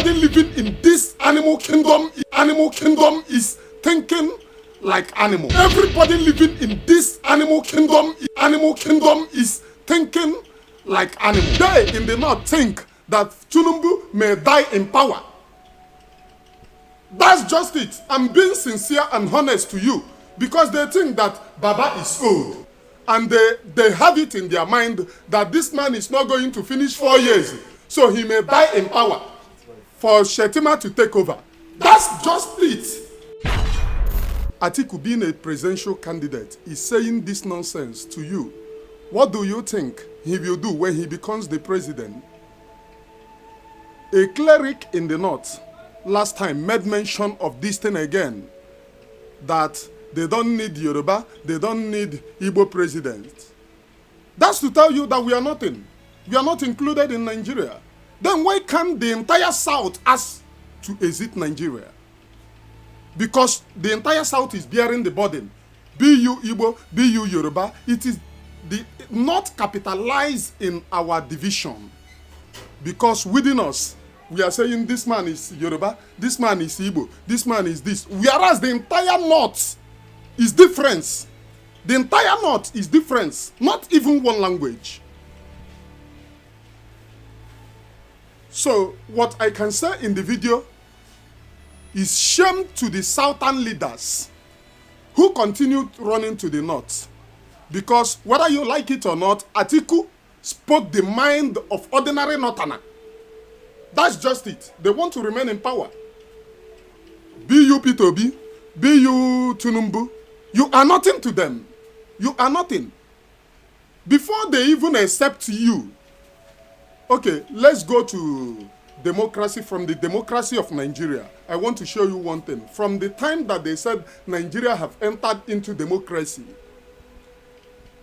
Everybody living in this animal kingdom is thinking like animal. Everybody living in this animal kingdom is thinking like animal. They in the north think that Tinubu may die in power. That's just it. I'm being sincere and honest to you because they think that Baba is old. And they have it in their mind that this man is not going to finish 4 years. So he may die in power for Shetima to take over. That's just it. Atiku being a presidential candidate is saying this nonsense to you. What do you think he will do when he becomes the president? A cleric in the north last time made mention of this thing again, that they don't need Yoruba, they don't need Igbo president. That's to tell you that we are nothing. We are not included in Nigeria. Then why can't the entire South ask to exit Nigeria? Because the entire South is bearing the burden. Be you Igbo, be you Yoruba, it is not capitalized in our division. Because within us, we are saying this man is Yoruba, this man is Igbo, this man is this. Whereas the entire North is different. The entire North is different. Not even one language. So what I can say in the video is shame to the Southern leaders who continued running to the North. Because whether you like it or not, Atiku spoke the mind of ordinary Northerner. That's just it. They want to remain in power. Be you P2B, be you Tinubu, you are nothing to them. You are nothing. Before they even accept you, okay, let's go to democracy. From the democracy of Nigeria, I want to show you one thing. From the time that they said Nigeria have entered into democracy,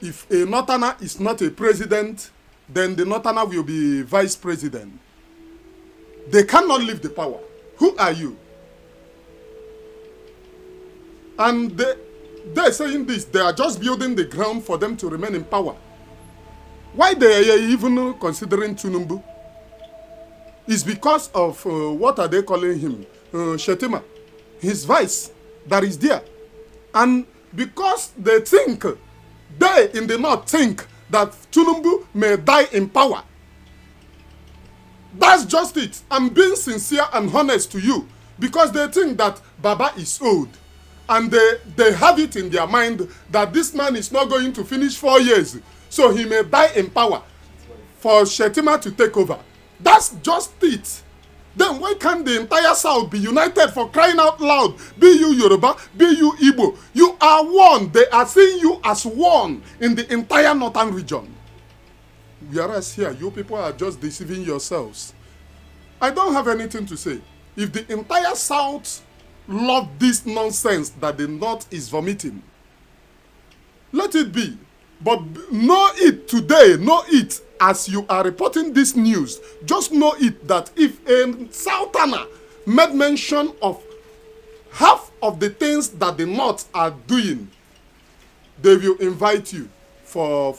if a Northerner is not a president, then the Northerner will be vice president. They cannot leave the power. Who are you? And they're saying this. They are just building the ground for them to remain in power. Why they are even considering Tinubu? Is because of, what are they calling him? Shetima. His vice that is there. And because they think, they in the North think that Tinubu may die in power. That's just it. I'm being sincere and honest to you because they think that Baba is old. And they have it in their mind that this man is not going to finish 4 years. So he may die in power for Shetima to take over. That's just it. Then why can't the entire South be united, for crying out loud? Be you Yoruba, be you Igbo. You are one. They are seeing you as one in the entire northern region. Whereas here, you people are just deceiving yourselves. I don't have anything to say. If the entire South love this nonsense that the North is vomiting, let it be. But know it today, know it as you are reporting this news. Just know it that if a Southerner made mention of half of the things that the North are doing, they will invite you for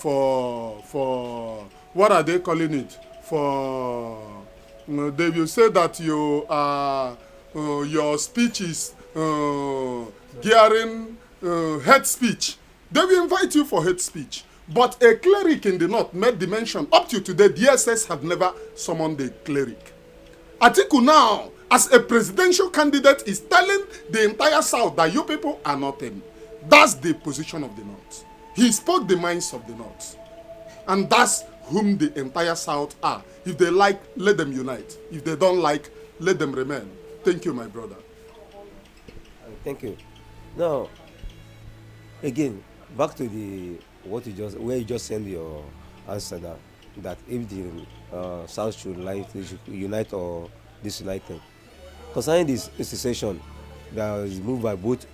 what are they calling it? They will say that you are your speech is gearing hate speech. They will invite you for hate speech. But a cleric in the North made the mention. Up to today, DSS have never summoned a cleric. Atiku now, as a presidential candidate, is telling the entire South that you people are nothing. That's the position of the North. He spoke the minds of the North. And that's whom the entire South are. If they like, let them unite. If they don't like, let them remain. Thank you, my brother. Thank you. Now, again, back to the where you just send your answer that if the South should unite or disunite them. Concerning this institution that is moved by both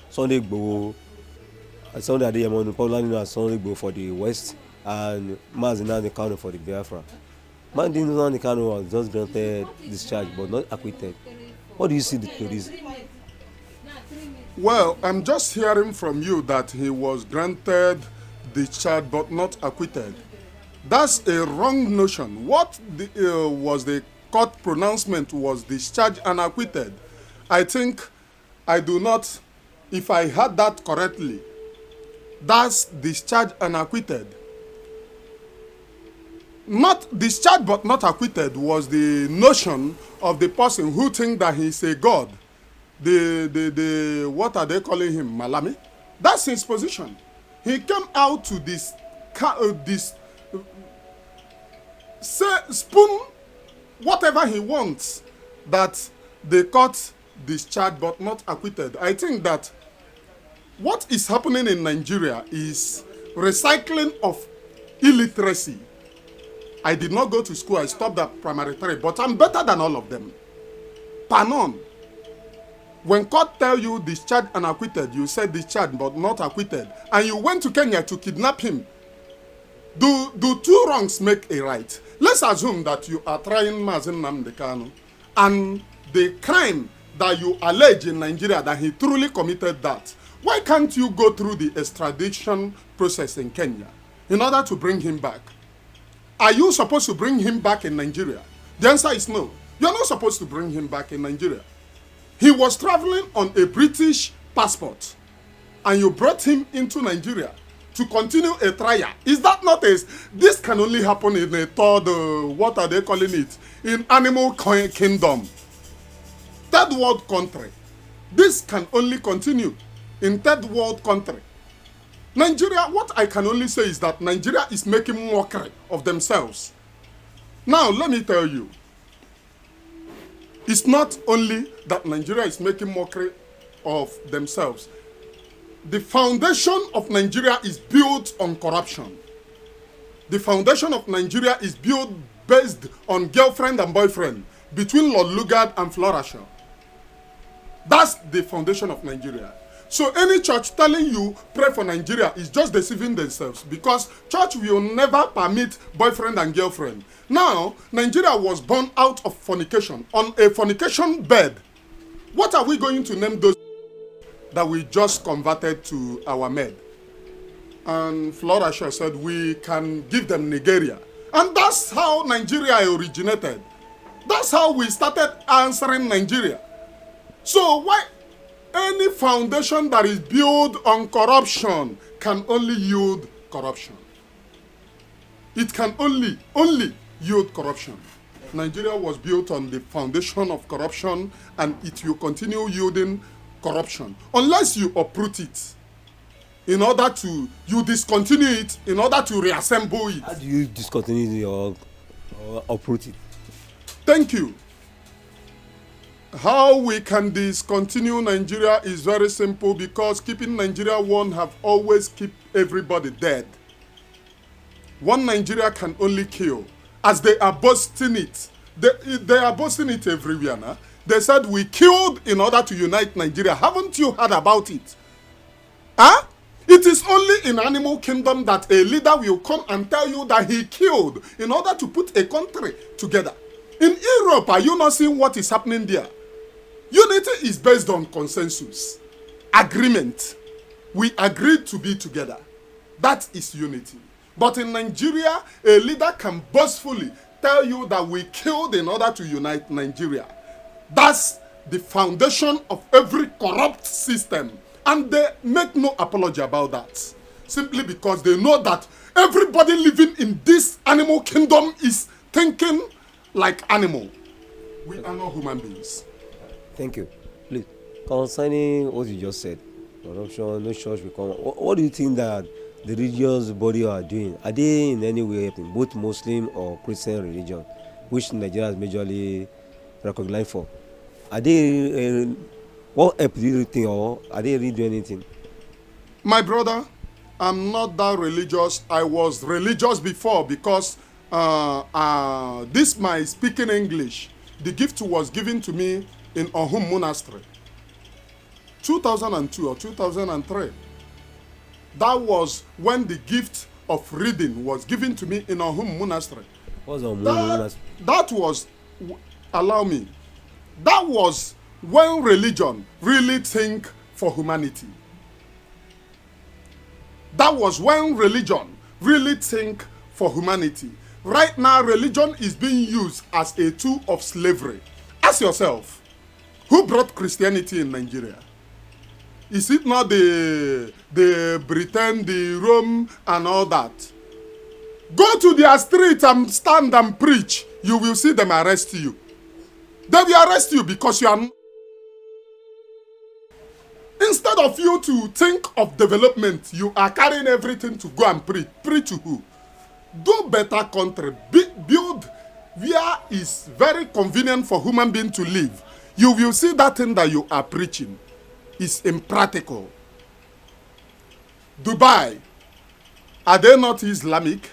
Sunday Igboho and Sunday Adeyemo, popularly known as Sunday Igboho for the West, and Mazi Nnamdi Kanu for the Biafra. Mazi Nnamdi Kanu was just granted discharge but not acquitted. What do you see to this? Well, I'm just hearing from you that he was granted discharge but not acquitted. That's a wrong notion. What was the court pronouncement was discharged and acquitted. I think I do not, if I had that correctly, that's discharged and acquitted. Not discharged but not acquitted was the notion of the person who think that he's a god. The what are they calling him? Malami? That's his position. He came out to this say, spoon whatever he wants that the court discharged but not acquitted. I think that what is happening in Nigeria is recycling of illiteracy. I did not go to school. I stopped at primary 3, but I'm better than all of them. Panon. When court tell you discharged and acquitted, you said discharged but not acquitted, and you went to Kenya to kidnap him. Do two wrongs make a right? Let's assume that you are trying Mazen Nnamdi Kanu, and the crime that you allege in Nigeria that he truly committed that. Why can't you go through the extradition process in Kenya in order to bring him back? Are you supposed to bring him back in Nigeria? The answer is no. You're not supposed to bring him back in Nigeria. He was traveling on a British passport, and you brought him into Nigeria to continue a trial. Is that not this can only happen in a third, what are they calling it? In animal kingdom. Third world country. This can only continue in third world country. Nigeria, what I can only say is that Nigeria is making mockery of themselves. Now, let me tell you, it's not only that Nigeria is making mockery of themselves. The foundation of Nigeria is built on corruption. The foundation of Nigeria is built based on girlfriend and boyfriend between Lord Lugard and Florashaw. That's the foundation of Nigeria. So any church telling you pray for Nigeria is just deceiving themselves, because church will never permit boyfriend and girlfriend. Now, Nigeria was born out of fornication, on a fornication bed. What are we going to name those that we just converted to our maid? And Florashaw said we can give them Nigeria. And that's how Nigeria originated. That's how we started answering Nigeria. So why any foundation that is built on corruption can only yield corruption? It can only yield corruption. Nigeria was built on the foundation of corruption, and it will continue yielding corruption unless you uproot it. In order to, you discontinue it in order to reassemble it. How do you discontinue or uproot it? Thank you. How we can discontinue Nigeria is very simple, because keeping Nigeria one have always kept everybody dead. One Nigeria can only kill. As they are boasting it. They are boasting it everywhere now. They said we killed in order to unite Nigeria. Haven't you heard about it? Huh? It is only in animal kingdom that a leader will come and tell you that he killed in order to put a country together. In Europe, are you not seeing what is happening there? Unity is based on consensus, agreement. We agreed to be together. That is unity. But in Nigeria, a leader can boastfully tell you that we killed in order to unite Nigeria. That's the foundation of every corrupt system. And they make no apology about that. Simply because they know that everybody living in this animal kingdom is thinking like animal. We are not human beings. Thank you. Please, concerning what you just said, corruption, no church will come. What do you think that the religious body are doing? Are they in any way helping, both Muslim or Christian religion, which Nigeria is majorly recognized for? Are they, what help do you think, or are they really doing anything? My brother, I'm not that religious. I was religious before, because this my speaking English, the gift was given to me in Ohum Monastery, 2002 or 2003. That was when the gift of reading was given to me in Ohum Monastery. What's Ohum Monastery? That was, allow me, that was when religion really think for humanity. That was when religion really think for humanity. Right now, religion is being used as a tool of slavery. Ask yourself, who brought Christianity in Nigeria? Is it not the Britain, the Rome, and all that? Go to their street and stand and preach. You will see them arrest you. They will arrest you because you are... Instead of you to think of development, you are carrying everything to go and preach. Preach to who? Do better country. Build where is very convenient for human being to live. You will see that thing that you are preaching is impractical. Dubai, are they not Islamic?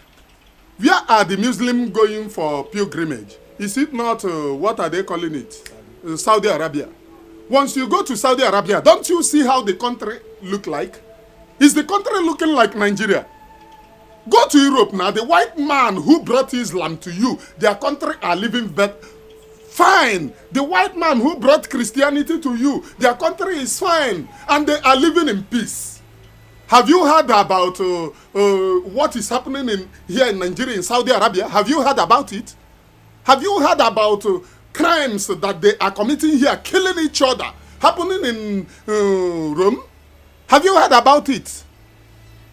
Where are the Muslims going for pilgrimage? Is it not, what are they calling it? Saudi Arabia. Once you go to Saudi Arabia, don't you see how the country look like? Is the country looking like Nigeria? Go to Europe now. The white man who brought Islam to you, their country are living better. Fine. The white man who brought Christianity to you, their country is fine. And they are living in peace. Have you heard about what is happening here in Nigeria, in Saudi Arabia? Have you heard about it? Have you heard about crimes that they are committing here, killing each other, happening in Rome? Have you heard about it?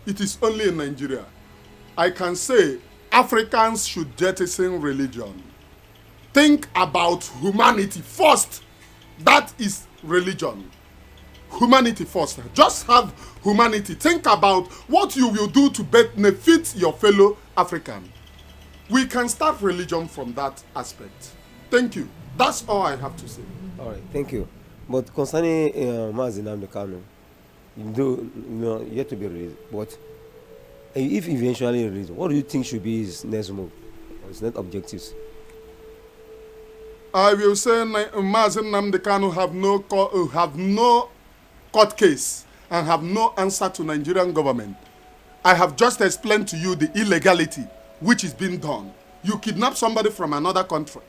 It is only in Nigeria. I can say Africans should jettison religion. Think about humanity first. That is religion. Humanity first. Just have humanity. Think about what you will do to benefit your fellow African. We can start religion from that aspect. Thank you. That's all I have to say. All right, thank you. But concerning Mazi Nnamdi Kanu, yet to be released. But if eventually released, what do you think should be his next move, or his next objectives? I will say Mazi Nnamdi Kanu have no court case and have no answer to Nigerian government. I have just explained to you the illegality which is being done. You kidnap somebody from another country.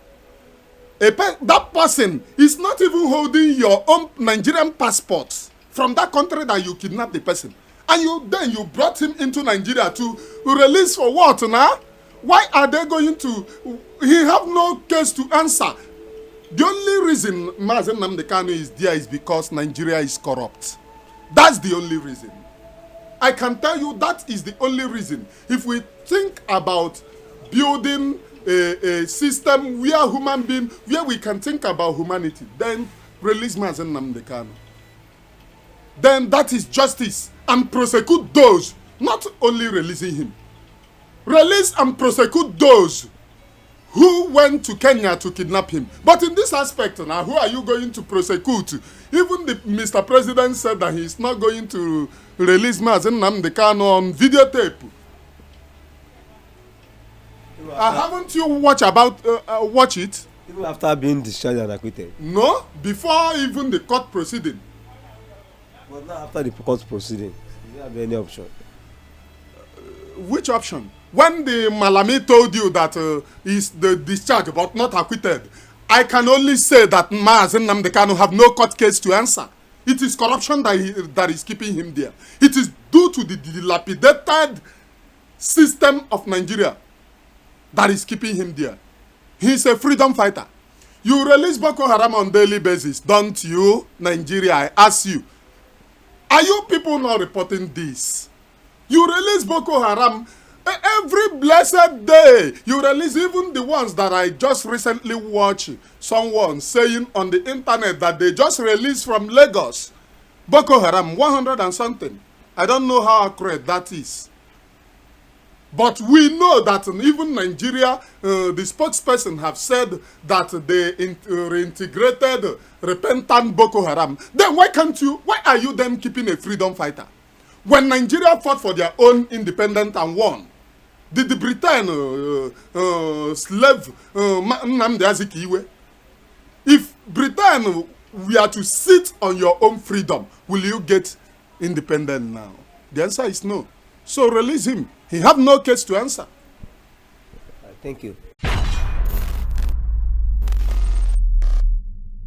That person is not even holding your own Nigerian passport from that country that you kidnapped the person. And then you brought him into Nigeria to release for what now? Why are they going to... He have no case to answer. The only reason Mazi Nnamdi Kanu is there is because Nigeria is corrupt. That's the only reason. I can tell you that is the only reason. If we think about building a system where we can think about humanity, then release Mazi Nnamdi Kanu. Then that is justice, and prosecute those, not only releasing him. Release and prosecute those who went to Kenya to kidnap him. But in this aspect now, who are you going to prosecute? Even Mr. President said that he is not going to release Mazi Nnamdi Kanu on videotape. Haven't you watch it? Even after being discharged and acquitted? No, before even the court proceeding. But not after the court proceeding. Do you have any option? Which option? When the Malami told you that is the discharge but not acquitted, I can only say that Mazi Nnamdi Kanu have no court case to answer. It is corruption that is keeping him there. It is due to the dilapidated system of Nigeria that is keeping him there. He is a freedom fighter. You release Boko Haram on daily basis, don't you, Nigeria? I ask you. Are you people not reporting this? You release Boko Haram every blessed day. You release even the ones that I just recently watched someone saying on the internet that they just released from Lagos. Boko Haram, 100 and something. I don't know how accurate that is. But we know that even Nigeria, the spokesperson have said that they reintegrated repentant Boko Haram. Then why are you then keeping a freedom fighter? When Nigeria fought for their own independence and won, did the Britain slave Nnamdi Azikiwe? If Britain were to sit on your own freedom, will you get independent now? The answer is no. So release him. He have no case to answer. Thank you.